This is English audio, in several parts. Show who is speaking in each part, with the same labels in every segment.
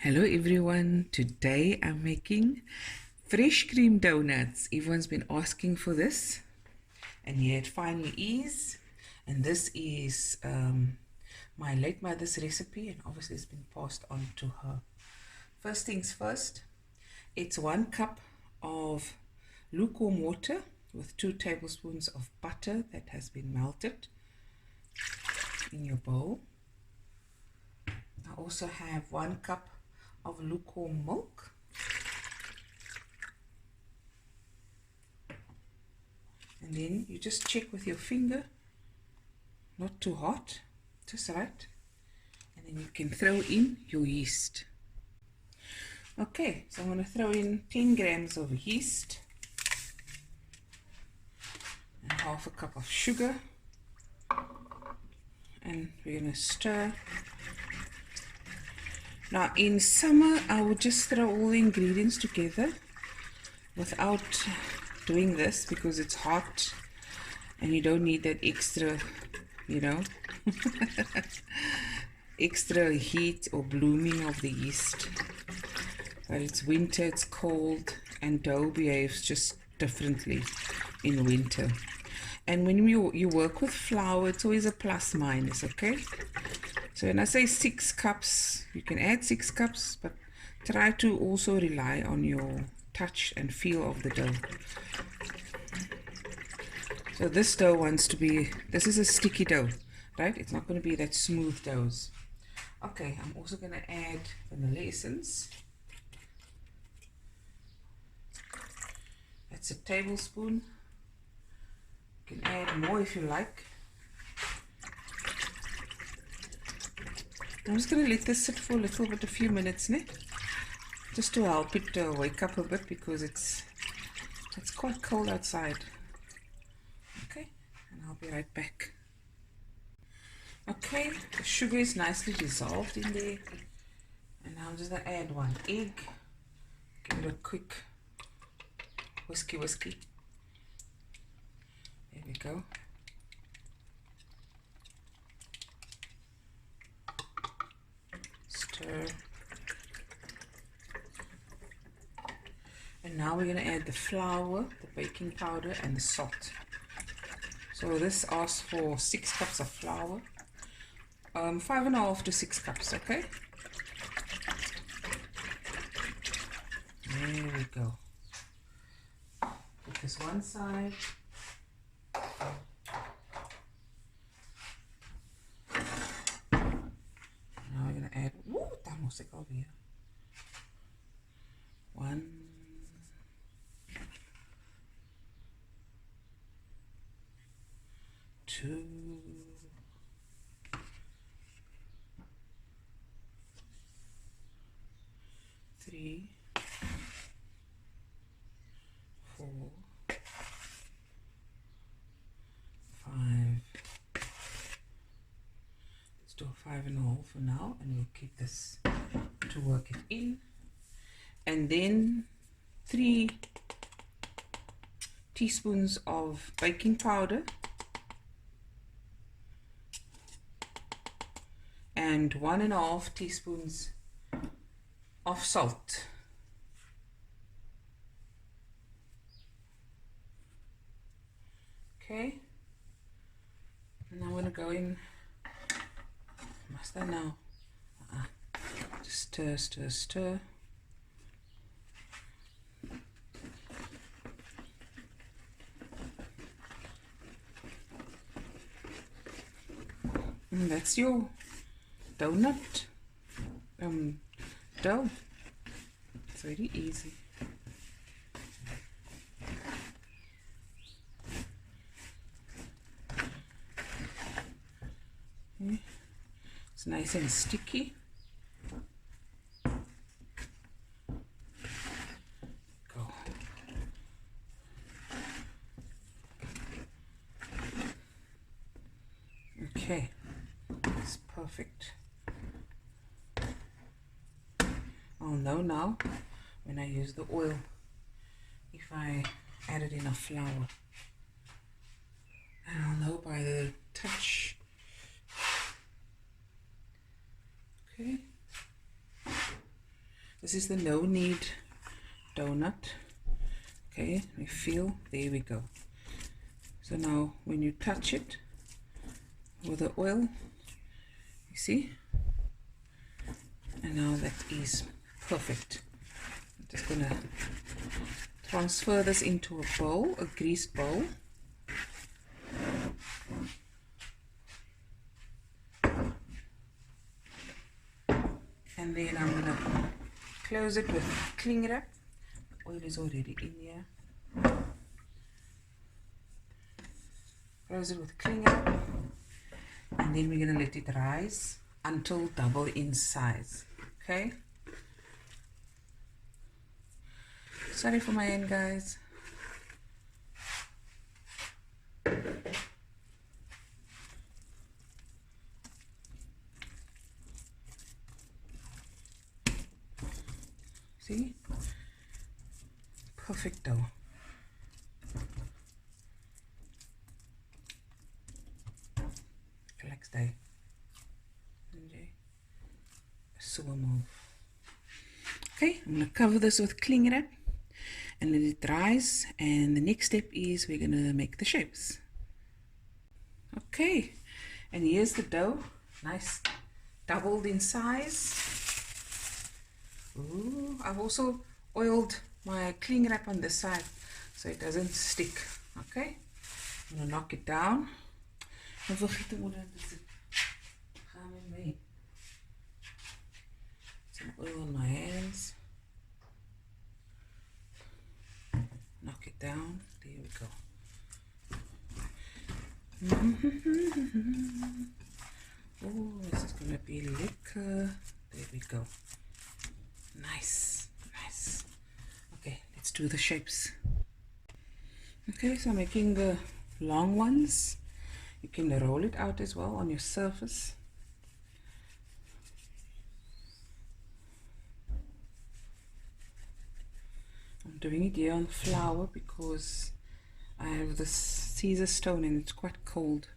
Speaker 1: Hello everyone, today I'm making fresh cream donuts. Everyone's been asking for this and here it finally is. And this is my late mother's recipe, and obviously it's been passed on to her. First things first, it's 1 cup of lukewarm water with 2 tablespoons of butter that has been melted in your bowl. I also have 1 cup of lukewarm milk, and then you just check with your finger, not too hot, just right, and then you can throw in your yeast. Okay, so I'm going to throw in 10 grams of yeast and half a cup of sugar, and we're going to stir. Now in summer I would just throw all the ingredients together without doing this because it's hot and you don't need that extra, extra heat or blooming of the yeast. But it's winter, it's cold, and dough behaves just differently in winter. And when you work with flour, it's always a plus minus, okay? So when I say 6 cups, you can add 6 cups, but try to also rely on your touch and feel of the dough. So this dough wants to be, this is a sticky dough, right? It's not going to be that smooth dough. Okay, I'm also going to add vanilla essence. That's a tablespoon. You can add more if you like. I'm just going to let this sit for a few minutes, just to help it wake up a bit because it's quite cold outside. Okay, and I'll be right back. Okay, the sugar is nicely dissolved in there, and now I'm just going to add 1 egg. Give it a quick whiskey. There we go. Stir. And now we're going to add the flour, the baking powder, and the salt. So this asks for 6 cups of flour, 5.5 to 6 cups, okay? There we go. Put this one side. Now we're going to add, over here. 1, 2, 3, 4, 5. Let's do a 5.5 for now, and we'll keep this to work it in. And then 3 teaspoons of baking powder and 1.5 teaspoons of salt. Okay, and I'm going to go in. Must I now? Just stir. And that's your donut dough. It's very easy. Okay. It's nice and sticky. Go. Okay, it's perfect. I'll know now when I use the oil if I added enough flour, and I'll know by the touch. Okay, This is the no knead donut. Okay, we feel, there we go. So now when you touch it with the oil, you see, and now that is perfect. I'm just gonna transfer this into a bowl, a greased bowl. And then I'm gonna close it with cling wrap. The oil is already in here. Close it with cling wrap, and then we're gonna let it rise until double in size. Okay. Sorry for my hand, guys. See? Perfect dough. Relax day. So move. Okay, I'm gonna cover this with cling wrap and let it rise, and the next step is we're gonna make the shapes. Okay, and here's the dough, nice doubled in size. Ooh, I've also oiled my cling wrap on the side so it doesn't stick. Okay, I'm gonna knock it down. Some oil on my hands. Knock it down. There we go. Oh, this is gonna be liquor. There we go. Nice, nice. Okay, let's do the shapes. Okay, so I'm making the long ones. You can roll it out as well on your surface. I'm doing it here on flour because I have this Caesar stone and it's quite cold,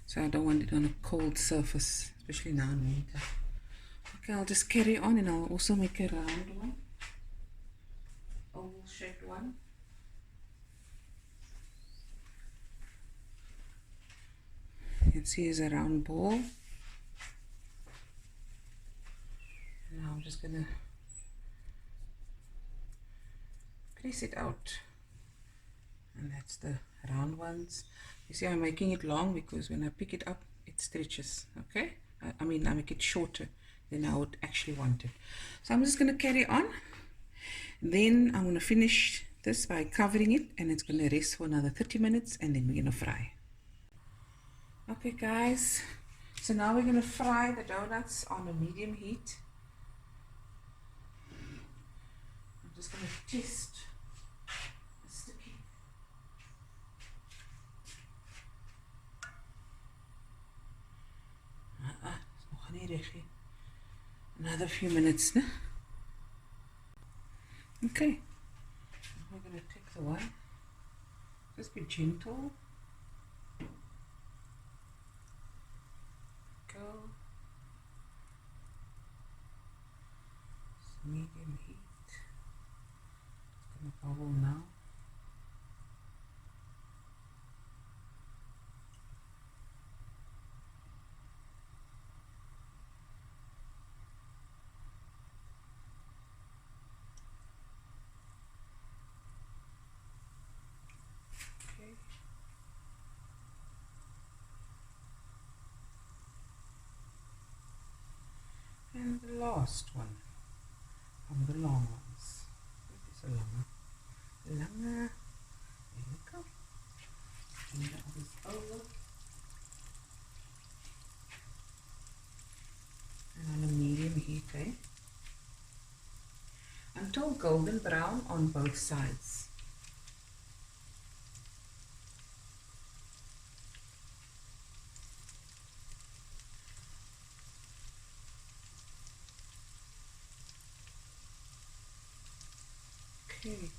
Speaker 1: so I don't want it on a cold surface, especially now in winter. Okay, I'll just carry on, and I'll also make a round one, oval shaped one. You can see it's a round ball. And now I'm just gonna press it out, and that's the round ones. You see, I'm making it long because when I pick it up it stretches. Okay, I mean I make it shorter than I would actually want it. So I'm just going to carry on, then I'm going to finish this by covering it, and it's going to rest for another 30 minutes, and then we're going to fry. Okay guys, so now we're going to fry the donuts on a medium heat. I'm just going to test the sticky. Another few minutes. No? Okay, now we're going to take the one. Just be gentle. Go. It's medium heat. It's going to bubble now. And the last one from the long ones. It is a longer. There we go. And that is over. And on a medium heat, until golden brown on both sides. Okay.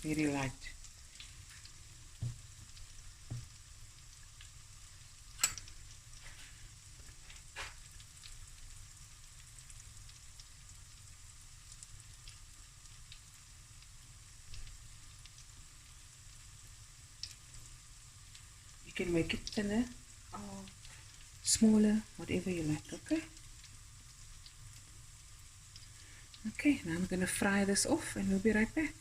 Speaker 1: very light. You can make it thinner or smaller, whatever you like, okay? Okay, now I'm going to fry this off and we'll be right back.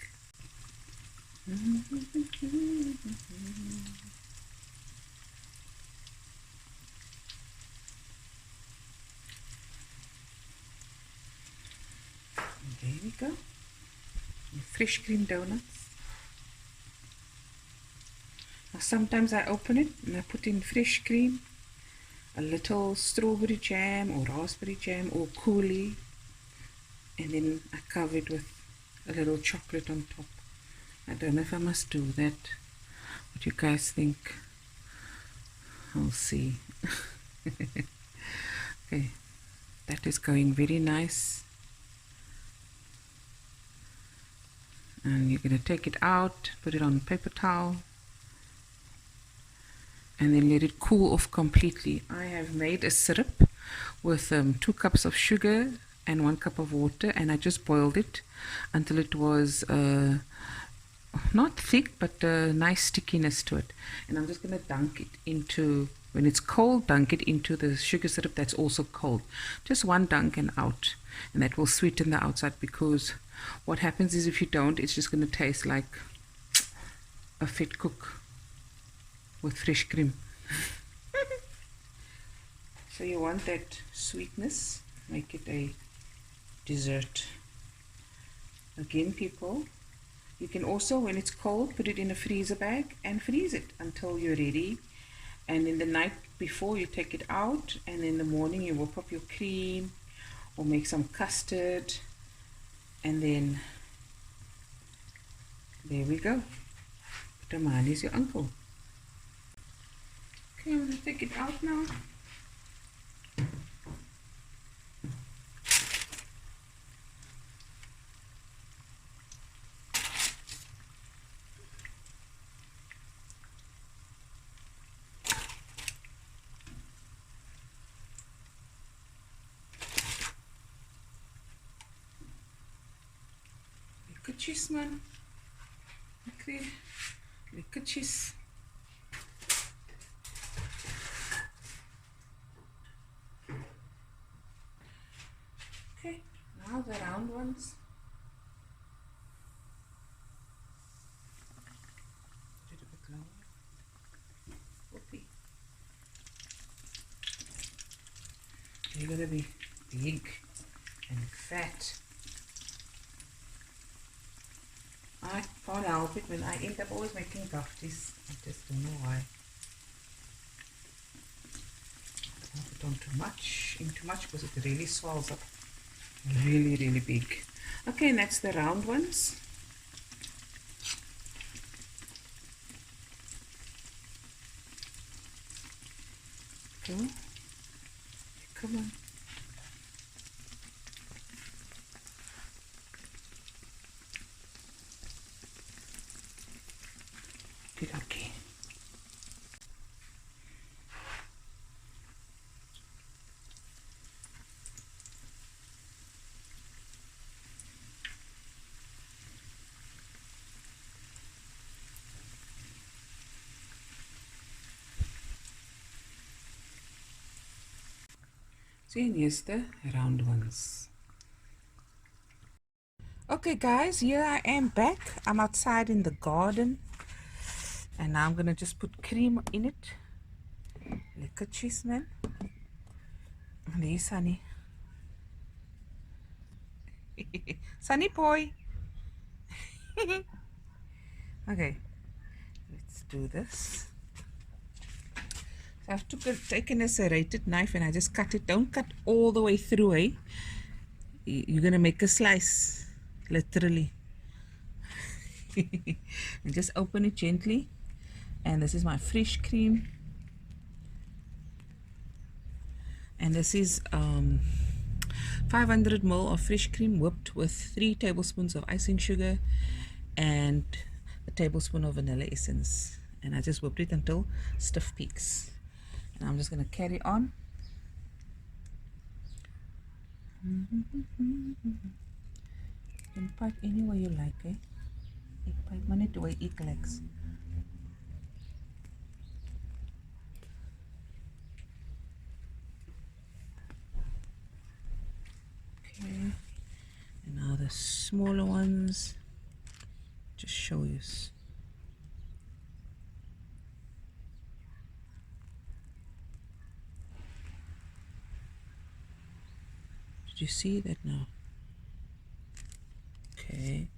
Speaker 1: There we go. Fresh cream donuts. Now sometimes I open it and I put in fresh cream, a little strawberry jam or raspberry jam or coulis, and then I cover it with a little chocolate on top. I don't know if I must do that. What you guys think? I'll see. Okay, that is going very nice. And you're going to take it out, put it on a paper towel, and then let it cool off completely. I have made a syrup with 2 cups of sugar and 1 cup of water, and I just boiled it until it was not thick, but a nice stickiness to it. And I'm just going to dunk it into, when it's cold, dunk it into the sugar syrup that's also cold. Just 1 dunk and out, and that will sweeten the outside, because what happens is if you don't, it's just going to taste like a fat cook with fresh cream. So you want that sweetness, make it a dessert. Again, people, you can also, when it's cold, put it in a freezer bag and freeze it until you're ready. And in the night before, you take it out, and in the morning you whip up your cream or make some custard, and then there we go. Taman is your uncle. Okay, I'm going to take it out now. Lekker man. Okay, lekker cheese. Okay, now the round ones. A bit lower. Whoopie. They're gonna be big and fat. I can't help it when I end up always making gafties. I just don't know why. Don't put on too much, because it really swells up. Really, really big. Okay, and that's the round ones. Go. Come on. Okay. See, and here's the round ones. Okay guys, here I am back. I'm outside in the garden. And now I'm going to just put cream in it. Lekker cheese, man. There's Sunny. Sunny boy. Okay, let's do this. So I've taken a serrated knife and I just cut it. Don't cut all the way through, eh? You're going to make a slice, literally. And just open it gently. And this is my fresh cream, and this is 500 ml of fresh cream whipped with 3 tablespoons of icing sugar and a tablespoon of vanilla essence, and I just whipped it until stiff peaks. And I'm just going to carry on. You can pipe any way you like, eh? Ek pipe maar net hoe ek likes. Okay, and now the smaller ones, just show you. Did you see that now? Okay.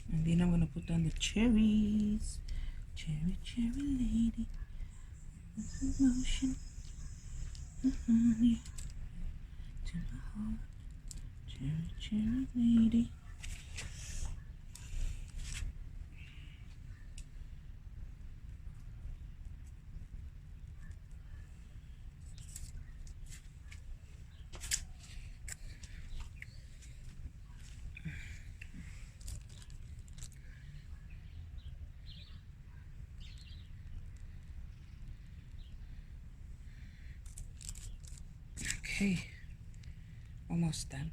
Speaker 1: And then I'm gonna put on the cherries. Cherry, cherry lady, with emotion, honey, to my heart. Cherry, cherry lady. Okay, almost done.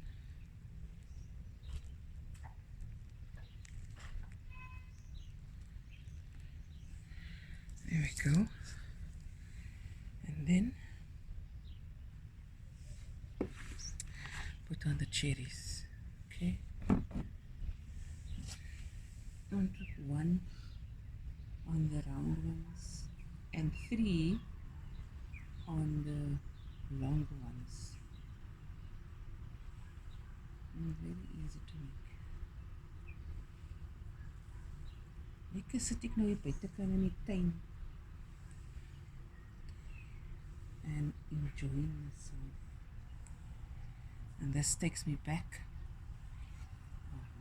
Speaker 1: There we go. And then put on the cherries. Okay. Don't put one on the round ones and 3 on the longer ones. Very easy to make. Lekker sit ek nou hier buitekant in die tuin and enjoying myself. And this takes me back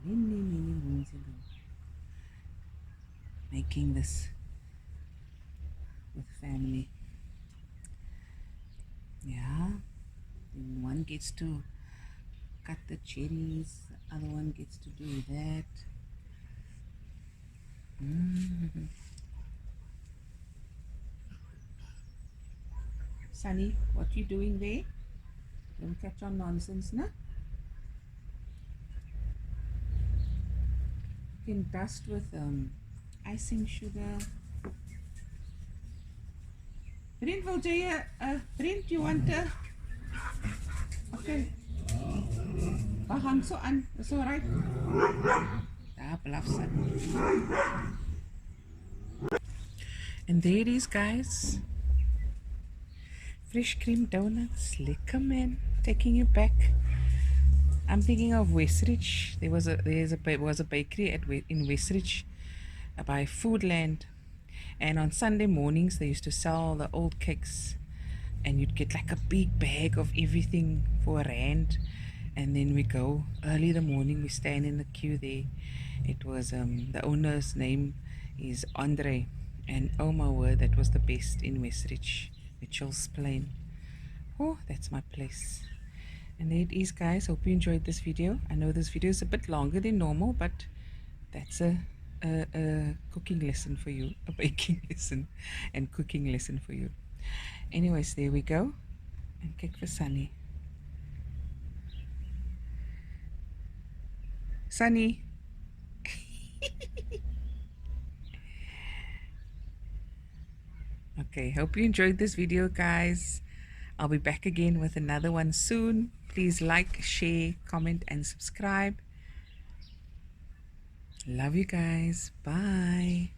Speaker 1: many moons ago, making this with family. Yeah, and one gets to cut the cherries, the other one gets to do that. Sunny, what you doing there? Don't catch on nonsense, no? You can dust with icing sugar. Brent, wil jy Brent, you want a... Okay. Hang so aan. That's all right. Daar blaf Sunny. And there it is, guys. Fresh cream donuts, lekker man, taking you back. I'm thinking of Westridge. There was a bakery in Westridge by Foodland, and on Sunday mornings they used to sell the old cakes, and you'd get like a big bag of everything for R1, and then we go early in the morning. We stand in the queue there. It was the owner's name is Andre, and oh my word, that was the best in Westridge. Mitchell's Plain. Oh, that's my place. And there it is, guys. Hope you enjoyed this video. I know this video is a bit longer than normal, but that's a cooking lesson for you, a baking lesson and cooking lesson for you. Anyways, there we go. And cake for Sunny. Sunny. Okay, hope you enjoyed this video, guys. I'll be back again with another one soon. Please like, share, comment, and subscribe. Love you guys. Bye.